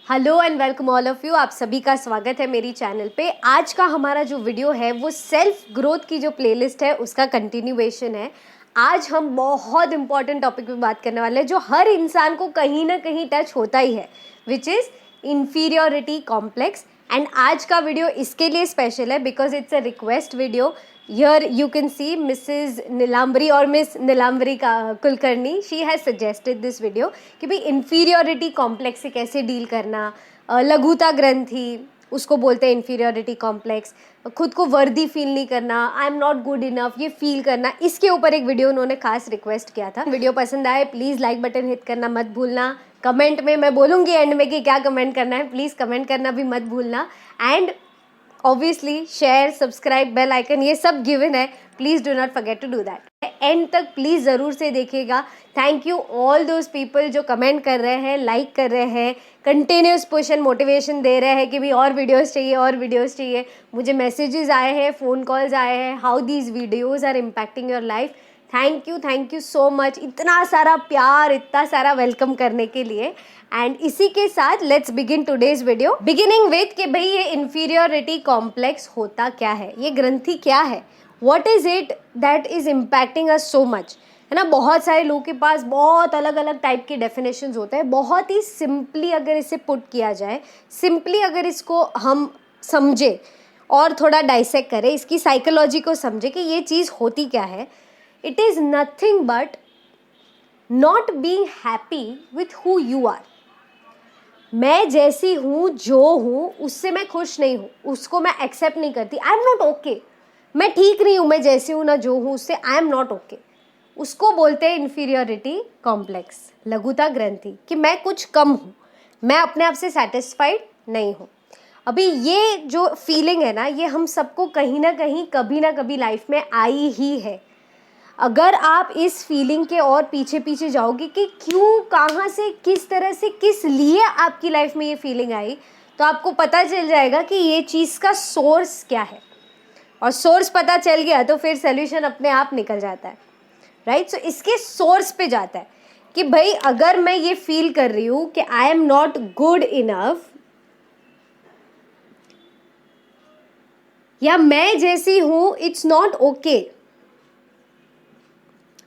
Hello and welcome all of you. आप सभी का स्वागत है मेरी चैनल पे। आज का हमारा जो वीडियो है वो सेल्फ ग्रोथ की जो प्लेलिस्ट है उसका कंटिन्यूएशन है। आज हम बहुत इंपॉर्टेंट टॉपिक पे बात करने वाले हैं जो हर इंसान को कहीं ना कहीं टच होता ही है, which is inferiority complex. And आज का वीडियो इसके लिए स्पेशल है because it's a request video. Here you can see Mrs. Nilambari or Miss Nilambari Kulkarni, she has suggested this video कि भाई inferiority complex से कैसे डील करना। लघुता ग्रंथि उसको बोलते हैं inferiority complex। खुद को वर्दी फील नहीं करना, आई एम नॉट गुड इनफ, ये फील करना, इसके ऊपर एक वीडियो उन्होंने खास रिक्वेस्ट किया था। वीडियो पसंद आए प्लीज़ लाइक बटन हिट करना मत भूलना। कमेंट में मैं बोलूँगी एंड में कि क्या कमेंट करना है, प्लीज़ कमेंट करना भी मत भूलना। And obviously share, subscribe, bell icon ये सब गिवन है, please do not forget to do that. End तक प्लीज़ ज़रूर से देखिएगा। Thank you all those people जो कमेंट कर रहे हैं, लाइक कर रहे हैं, कंटिन्यूस पुश एंड मोटिवेशन दे रहे हैं कि भाई और वीडियोस चाहिए और वीडियोस चाहिए। मुझे मैसेजेस आए हैं, फ़ोन कॉल्स आए हैं, how these videos are impacting your life. Thank you so much, इतना सारा प्यार, इतना सारा वेलकम करने के लिए। एंड इसी के साथ let's begin today's video, beginning with कि भाई ये इन्फीरियोरिटी कॉम्प्लेक्स होता क्या है, ये ग्रंथि क्या है, what is it that is impacting us so much, है ना। बहुत सारे लोगों के पास बहुत अलग अलग टाइप के डेफिनेशंस होते हैं। बहुत ही सिंपली अगर इसे पुट किया जाए, सिंपली अगर इसको हम समझे और थोड़ा डाइसेक्ट करें, इसकी साइकोलॉजी को समझे कि ये चीज़ होती क्या है, it is nothing but not being happy with who you are. मैं जैसी हूँ, जो हूँ, उससे मैं खुश नहीं हूँ, उसको मैं एक्सेप्ट नहीं करती। आई एम नॉट ओके, मैं ठीक नहीं हूँ, मैं जैसी हूँ ना जो हूँ उससे आई एम नॉट ओके। उसको बोलते हैं इन्फीरियोरिटी कॉम्प्लेक्स, लघुता ग्रंथि, कि मैं कुछ कम हूँ, मैं अपने आप से सेटिस्फाइड नहीं हूँ। अभी ये जो फीलिंग है ना, ये हम सबको कहीं ना कहीं कभी ना कभी लाइफ में आई ही है। अगर आप इस फीलिंग के और पीछे पीछे जाओगे कि क्यों, कहाँ से, किस तरह से, किस लिए आपकी लाइफ में ये फीलिंग आई, तो आपको पता चल जाएगा कि ये चीज़ का सोर्स क्या है। और सोर्स पता चल गया तो फिर सोल्यूशन अपने आप निकल जाता है, राइट। सो इसके सोर्स पे जाता है कि भाई अगर मैं ये फील कर रही हूँ कि I am not good enough, या मैं जैसी हूँ इट्स नॉट ओके,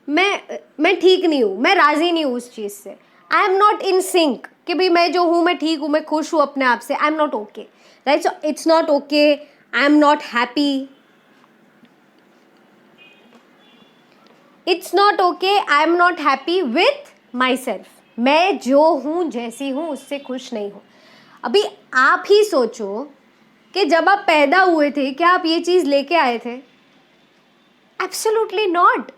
मैं ठीक नहीं हूँ, मैं राज़ी नहीं हूँ उस चीज़ से, आई एम नॉट इन सिंक, कि भाई मैं जो हूँ मैं ठीक हूँ, मैं खुश हूँ अपने आप से, आई am not okay, right. So it's not okay, I am not happy, it's not okay, I am not happy with my self, मैं जो हूँ जैसी हूँ उससे खुश नहीं हूँ। अभी आप ही सोचो कि जब आप पैदा हुए थे क्या आप ये चीज़ लेके आए थे? Absolutely not.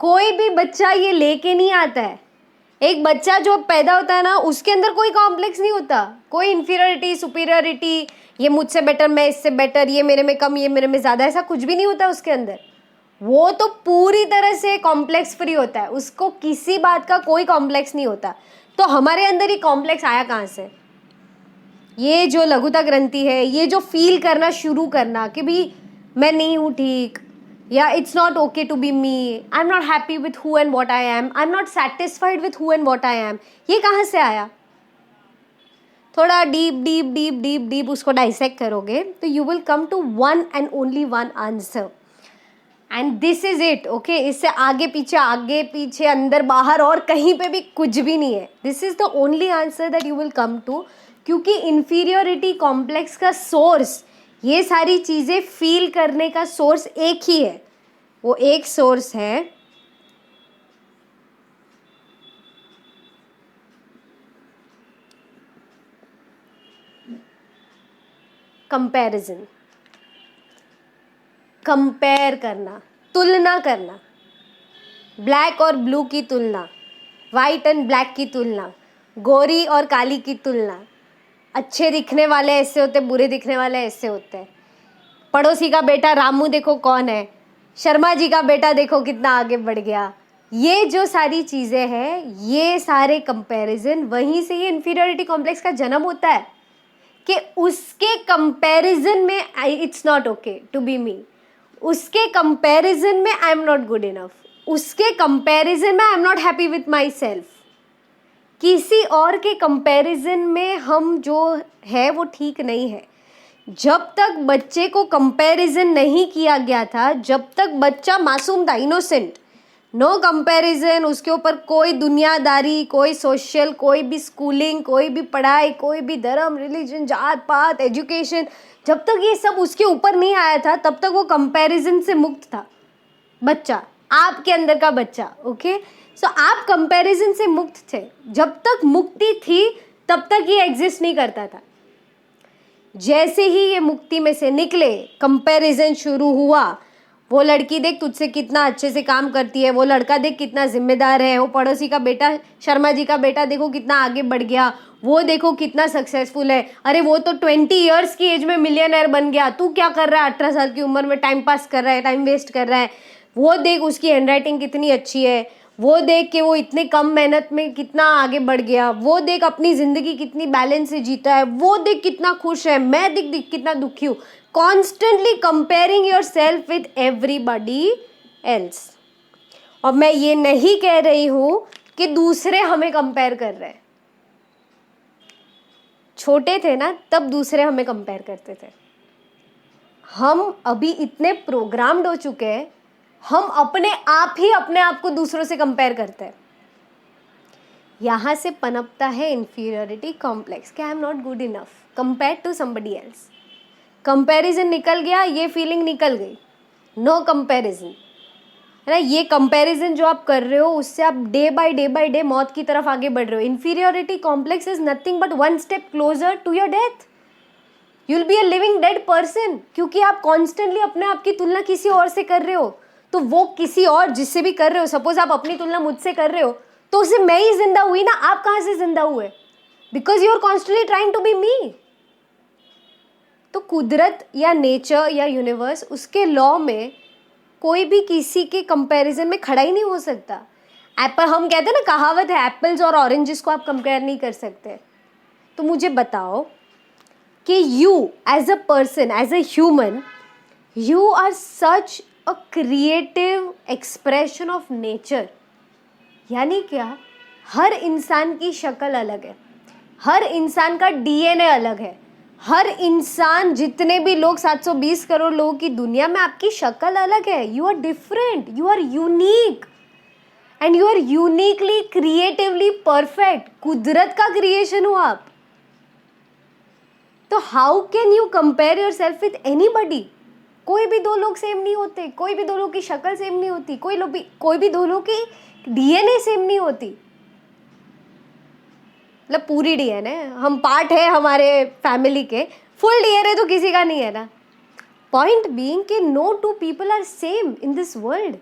कोई भी बच्चा ये लेके नहीं आता है। एक बच्चा जो पैदा होता है ना, उसके अंदर कोई कॉम्प्लेक्स नहीं होता, कोई इन्फीरियरिटी, सुपीरियरिटी, ये मुझसे बेटर, मैं इससे बेटर, ये मेरे में कम, ये मेरे में ज़्यादा, ऐसा कुछ भी नहीं होता उसके अंदर। वो तो पूरी तरह से कॉम्प्लेक्स फ्री होता है, उसको किसी बात का कोई कॉम्प्लेक्स नहीं होता। तो हमारे अंदर ये कॉम्प्लेक्स आया कहाँ से? ये जो लघुता ग्रंथि है, ये जो फील करना शुरू करना कि भी मैं नहीं हूँ ठीक, या it's not okay to be me, I am not happy with who and what I am, I am not satisfied with who and what I am, ये कहाँ से आया? थोड़ा deep deep deep deep deep उसको dissect करोगे तो you will come to one and only one answer, and this is it. Okay, इससे आगे पीछे अंदर बाहर और कहीं पे भी कुछ भी नहीं है। This is the only answer that you will come to, क्योंकि इन्फीरियोरिटी कॉम्प्लेक्स का सोर्स, ये सारी चीज़ें फील करने का सोर्स एक ही है। वो एक सोर्स है कंपैरिजन, कंपेयर करना, तुलना करना, ब्लैक और ब्लू की तुलना, वाइट एंड ब्लैक की तुलना, गोरी और काली की तुलना, अच्छे दिखने वाले ऐसे होते, बुरे दिखने वाले ऐसे होते हैं, पड़ोसी का बेटा रामू देखो कौन है, शर्मा जी का बेटा देखो कितना आगे बढ़ गया। ये जो सारी चीज़ें हैं, ये सारे कंपैरिजन, वहीं से ये इन्फीरियरिटी कॉम्प्लेक्स का जन्म होता है कि उसके कंपैरिजन में it's not okay to be me, उसके कंपैरिजन में I am not good enough, उसके कंपैरिजन में I am not happy with myself. किसी और के कंपैरिजन में हम जो है वो ठीक नहीं है। जब तक बच्चे को कंपैरिजन नहीं किया गया था, जब तक बच्चा मासूम था, इनोसेंट, नो कंपैरिजन, उसके ऊपर कोई दुनियादारी, कोई सोशल, कोई भी स्कूलिंग, कोई भी पढ़ाई, कोई भी धर्म, रिलीजन, जात पात, एजुकेशन, जब तक ये सब उसके ऊपर नहीं आया था तब तक वो कंपैरिजन से मुक्त था बच्चा, आपके अंदर का बच्चा। ओके, सो आप कंपैरिजन से मुक्त थे। जब तक मुक्ति थी तब तक ये एग्जिस्ट नहीं करता था। जैसे ही ये मुक्ति में से निकले, कंपैरिजन शुरू हुआ, वो लड़की देख तुझसे कितना अच्छे से काम करती है, वो लड़का देख कितना जिम्मेदार है, वो पड़ोसी का बेटा, शर्मा जी का बेटा देखो कितना आगे बढ़ गया, वो देखो कितना सक्सेसफुल है, अरे वो तो 20 ईयर्स की एज में मिलियनर बन गया, तू क्या कर रहा है 18 साल की उम्र में, टाइम पास कर रहा है, टाइम वेस्ट कर रहा है, वो देख उसकी हैंडराइटिंग कितनी अच्छी है, वो देख के वो इतने कम मेहनत में कितना आगे बढ़ गया, वो देख अपनी ज़िंदगी कितनी बैलेंस से जीता है, वो देख कितना खुश है, मैं देख कितना दुखी हूँ। Constantly comparing your self with everybody else. और मैं ये नहीं कह रही हूँ कि दूसरे हमें कंपेयर कर रहे हैं। छोटे थे ना तब दूसरे हमें कंपेयर करते थे। हम अभी इतने प्रोग्राम्ड हो चुके हैं, हम अपने आप को दूसरों से कंपेयर करते हैं। यहाँ से पनपता है इंफीरियरिटी कॉम्प्लेक्स कि I am not good enough compare to somebody else. Comparison निकल गया, ये फीलिंग निकल गई, नो कंपैरिजन, है ना। ये कंपैरिजन जो आप कर रहे हो उससे आप डे बाय डे मौत की तरफ आगे बढ़ रहे हो। Inferiority complex is nothing but one step closer to your death. You will be a living dead person, क्योंकि आप कॉन्स्टेंटली अपने आप की तुलना किसी और से कर रहे हो। तो वो किसी और जिससे भी कर रहे हो, सपोज आप अपनी तुलना मुझसे कर रहे हो, तो उससे मैं ही जिंदा हुई ना, आप कहाँ से जिंदा हुए? Because you are constantly trying to be me. तो कुदरत या नेचर या यूनिवर्स, उसके लॉ में कोई भी किसी के कंपैरिजन में खड़ा ही नहीं हो सकता। एप्पल, हम कहते हैं ना, कहावत है एप्पल्स और ऑरेंजेस को आप कंपेयर नहीं कर सकते। तो मुझे बताओ कि you as a person, as a human, you are such a creative expression of nature. यानी क्या? हर इंसान की शक्ल अलग है, हर इंसान का डीएनए अलग है, हर इंसान, जितने भी लोग 720 करोड़ लोगों की दुनिया में, आपकी शक्ल अलग है। You are different, you are unique and you are uniquely creatively perfect. कुदरत का क्रिएशन हो आप। तो how can you compare yourself with anybody? कोई भी दो लोग सेम नहीं होते, कोई भी दो लोग की शक्ल सेम नहीं होती, कोई भी दो लोग की डीएनए सेम नहीं होती। मतलब पूरी डीएनए, हम पार्ट है हमारे फैमिली के, फुल डीएनए तो किसी का नहीं है ना। पॉइंट बीइंग कि no two people are same in this world.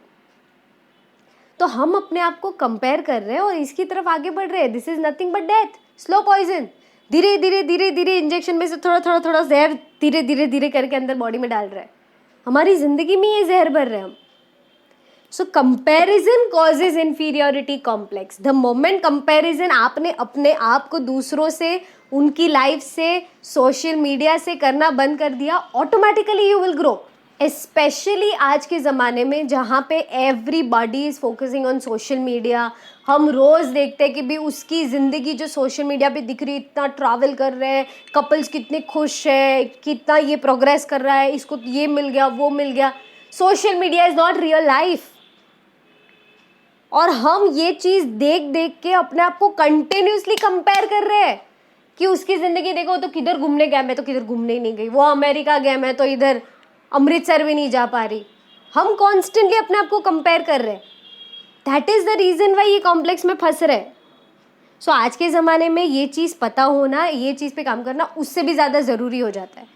तो हम अपने आप को कंपेयर कर रहे हैं और इसकी तरफ आगे बढ़ रहे हैं। This is nothing but death, slow poison. धीरे धीरे इंजेक्शन में से थोड़ा जहर धीरे धीरे करके अंदर बॉडी में डाल रहे हैं। हमारी जिंदगी में ये जहर भर रहे हैं हम। So comparison causes inferiority complex. The moment comparison आपने अपने आप को दूसरों से, उनकी लाइफ से, सोशल मीडिया से करना बंद कर दिया, automatically you will grow. Specially आज के ज़माने में जहाँ पे everybody is focusing on social media. हम रोज़ देखते हैं कि भी उसकी ज़िंदगी जो सोशल मीडिया पे दिख रही है, इतना ट्रैवल कर रहे हैं, कपल्स कितने खुश है, कितना ये प्रोग्रेस कर रहा है, इसको ये मिल गया, वो मिल गया। Social media is not real life. और हम ये चीज़ देख देख के अपने आप को कंटिन्यूसली कंपेयर कर रहे हैं कि उसकी ज़िंदगी देखो तो किधर घूमने गया, मैं तो किधर घूमने ही नहीं गई, वो अमेरिका गया, मैं तो इधर अमृतसर भी नहीं जा पा रही। हम कॉन्स्टेंटली अपने आप को कंपेयर कर रहे हैं। That is the reason why ये कॉम्प्लेक्स में फंस रहे हैं। सो आज के ज़माने में ये चीज़ पता होना, ये चीज़ पे काम करना उससे भी ज़्यादा ज़रूरी हो जाता है।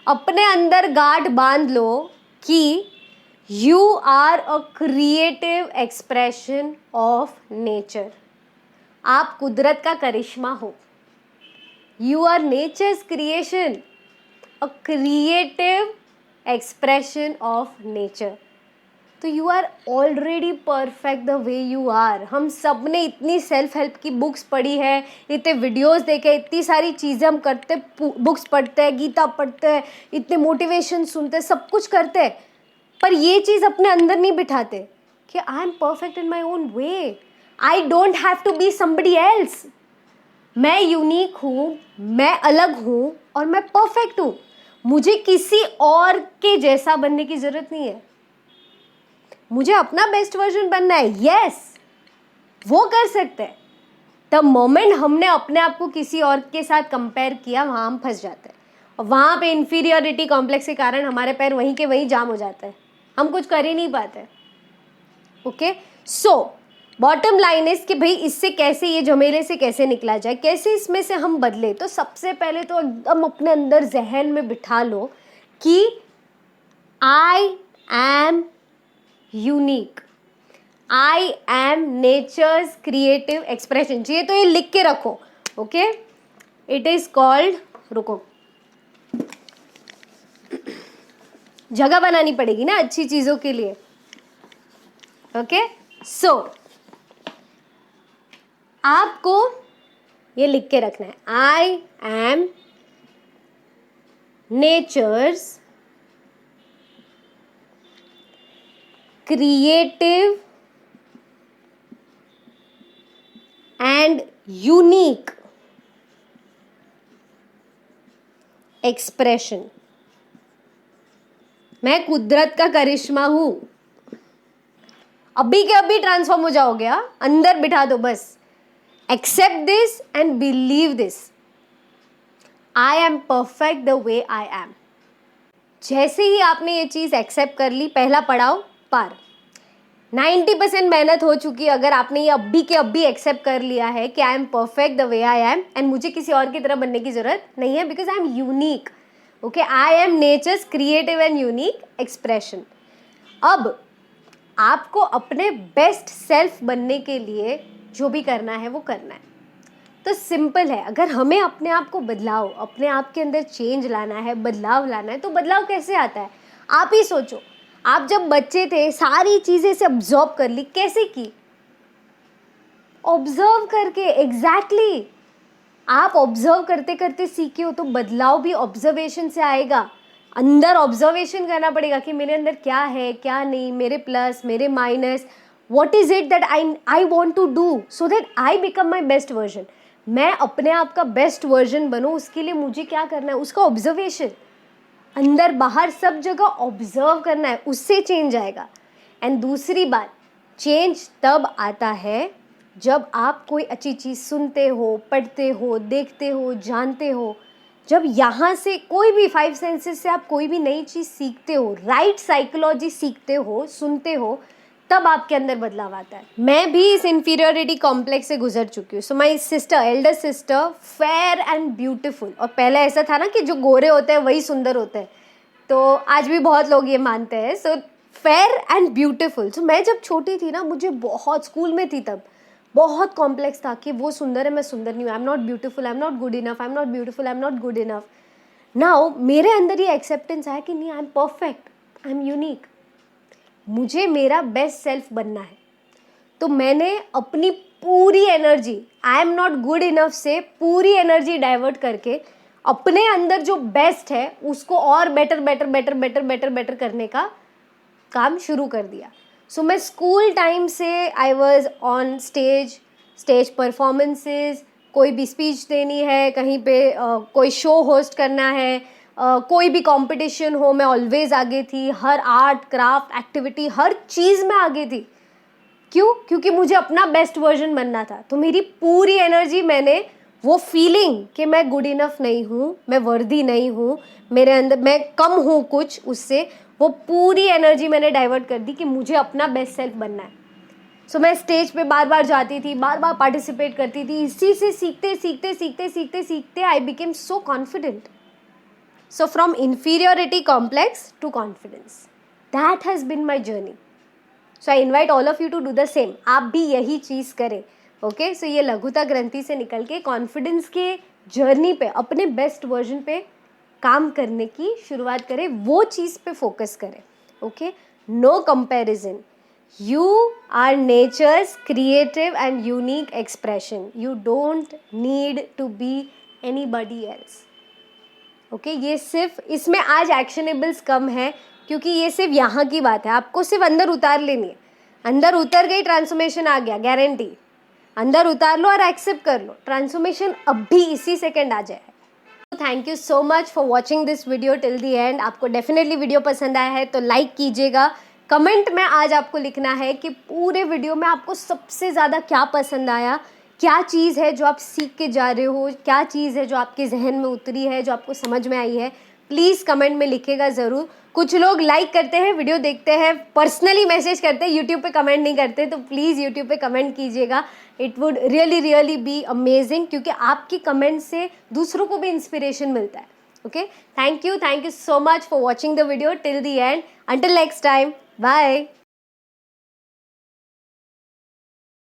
अपने अंदर गांठ बांध लो कि you are a creative expression of nature. आप कुदरत का करिश्मा हो। You are nature's creation, a creative expression of nature. तो you are already perfect the way you are. हम सब ने इतनी सेल्फ हेल्प की बुक्स पढ़ी है, इतने वीडियोस देखे, इतनी सारी चीज़ें हम करते, बुक्स पढ़ते हैं, गीता पढ़ते हैं, इतने मोटिवेशन सुनते हैं, सब कुछ करते हैं, पर ये चीज़ अपने अंदर नहीं बिठाते कि I am perfect in my own way, I don't have to be somebody else. मैं यूनिक हूँ, मैं अलग हूँ और मैं परफेक्ट हूँ. मुझे किसी और के जैसा बनने की जरूरत नहीं है. मुझे अपना बेस्ट वर्जन बनना है. यस, वो कर सकते हैं. द मोमेंट हमने अपने आप को किसी और के साथ कंपेयर किया, वहाँ हम फंस जाते हैं. और वहाँ पे इन्फीरियोरिटी कॉम्प्लेक्स के कारण हमारे पैर वहीं के वहीं जाम हो जाते हैं. हम कुछ कर ही नहीं पाते. Okay, so bottom line is कि भाई इससे कैसे, ये झमेले से कैसे निकला जाए, कैसे इसमें से हम बदले. तो सबसे पहले तो एकदम अपने अंदर जहन में बिठा लो कि I am unique, I am nature's creative expression. चाहिए तो ये लिख के रखो. ओके, इट इज कॉल्ड, रुको, जगह बनानी पड़ेगी ना अच्छी चीजों के लिए. ओके, सो आपको ये लिख के रखना है. I am nature's creative and unique expression. मैं कुदरत का करिश्मा हूं. अभी के अभी ट्रांसफॉर्म हो जाओगे. अंदर बिठा दो बस. Accept this and believe this. I am perfect the way I am. जैसे ही आपने ये चीज एक्सेप्ट कर ली, पहला पड़ाव पार. 90% मेहनत हो चुकी है अगर आपने ये अभी के अभी एक्सेप्ट कर लिया है कि I am perfect the way I M and मुझे किसी और की तरह बनने की जरूरत नहीं है, because I am unique. Okay, I am nature's creative and unique expression. अब आपको अपने बेस्ट सेल्फ बनने के लिए जो भी करना है वो करना है. तो सिंपल है. अगर हमें अपने आप को बदलाव, अपने आप के अंदर चेंज लाना है, बदलाव लाना है, तो बदलाव कैसे आता है? आप ही सोचो. आप जब बच्चे थे सारी चीजें से ऑब्जर्व कर ली. कैसे की? ऑब्जर्व करके. एग्जैक्टली. आप ऑब्जर्व करते करते सीखे हो, तो बदलाव भी ऑब्जर्वेशन से आएगा. अंदर ऑब्जर्वेशन करना पड़ेगा कि मेरे अंदर क्या है, क्या नहीं, मेरे प्लस, मेरे minus, what is it that I want to do so that I become my best version. मैं अपने आप का बेस्ट वर्जन बनूं, उसके लिए मुझे क्या करना है, उसका ऑब्जर्वेशन. अंदर बाहर सब जगह ऑब्जर्व करना है, उससे चेंज आएगा. एंड दूसरी बात, चेंज तब आता है जब आप कोई अच्छी चीज़ सुनते हो, पढ़ते हो, देखते हो, जानते हो. जब यहाँ से कोई भी 5 सेंसेस से आप कोई भी नई चीज़ सीखते हो, राइट साइकोलॉजी सीखते हो, सुनते हो, तब आपके अंदर बदलाव आता है. मैं भी इस इन्फीरियोरिटी कॉम्प्लेक्स से गुजर चुकी हूँ. So my sister, elder sister, fair and beautiful. और पहले ऐसा था ना कि जो गोरे होते हैं वही सुंदर होते हैं. तो आज भी बहुत लोग ये मानते हैं. So fair and beautiful. So मैं जब छोटी थी ना, मुझे बहुत, स्कूल में थी तब, बहुत कॉम्प्लेक्स था कि वो सुंदर है, मैं सुंदर नहीं हूँ. आई am not beautiful, I am not good enough, I am not beautiful, I am not good enough. Now मेरे अंदर ये एक्सेप्टेंस आया कि नहीं, आई am perfect, I am unique. मुझे मेरा बेस्ट सेल्फ बनना है. तो मैंने अपनी पूरी energy, I am not good enough से पूरी एनर्जी डाइवर्ट करके अपने अंदर जो बेस्ट है उसको और better better better better better better करने का काम शुरू कर दिया. सो मैं स्कूल टाइम से I was on stage performances. कोई भी स्पीच देनी है, कहीं पे कोई शो होस्ट करना है, कोई भी कंपटीशन हो, मैं ऑलवेज आगे थी. हर आर्ट क्राफ्ट एक्टिविटी, हर चीज़ में आगे थी. क्यों? क्योंकि मुझे अपना बेस्ट वर्जन बनना था. तो मेरी पूरी एनर्जी मैंने वो फीलिंग कि मैं गुड इनफ नहीं हूँ, मैं वर्दी नहीं हूँ, मेरे अंदर मैं कम हूँ कुछ, उससे वो पूरी एनर्जी मैंने डाइवर्ट कर दी कि मुझे अपना बेस्ट सेल्फ बनना है. सो मैं स्टेज पे बार बार जाती थी, बार बार पार्टिसिपेट करती थी. इसी से सीखते सीखते सीखते सीखते सीखते I became so confident. So from inferiority complex to confidence, that has been my journey. So I invite all of you to do the same. आप भी यही चीज़ करें. ओके, सो ये लघुता ग्रंथि से निकल के कॉन्फिडेंस के जर्नी पे, अपने बेस्ट वर्जन पे काम करने की शुरुआत करें. वो चीज़ पे फोकस करें. Okay, no comparison. You are nature's creative and unique expression. You don't need to be anybody else. Okay, ये सिर्फ, इसमें आज एक्शनेबल्स कम है क्योंकि ये सिर्फ यहाँ की बात है. आपको सिर्फ अंदर उतार लेनी है. अंदर उतर गई, ट्रांसफॉर्मेशन आ गया, गारंटी. अंदर उतार लो और एक्सेप्ट कर लो, ट्रांसफॉर्मेशन अभी इसी सेकेंड आ जाए। Thank you so much for watching this video till the and. आपको डेफिनेटली वीडियो पसंद आया है तो लाइक कीजिएगा। कमेंट में आज आपको लिखना है कि पूरे वीडियो में आपको सबसे ज़्यादा क्या पसंद आया, क्या चीज़ है जो आप सीख के जा रहे हो, क्या चीज़ है जो आपके जहन में उतरी है, जो आपको समझ में आई है। प्लीज़ कमेंट में लिखिएगा ज़रूर। कुछ लोग लाइक करते हैं, वीडियो देखते हैं, पर्सनली मैसेज करते हैं, यूट्यूब पे कमेंट नहीं करते, तो प्लीज़ यूट्यूब पे कमेंट कीजिएगा। It would really be amazing, क्योंकि आपकी कमेंट से दूसरों को भी इंस्पिरेशन मिलता है। Okay, thank you so much for watching the video till the end. Until next time, bye.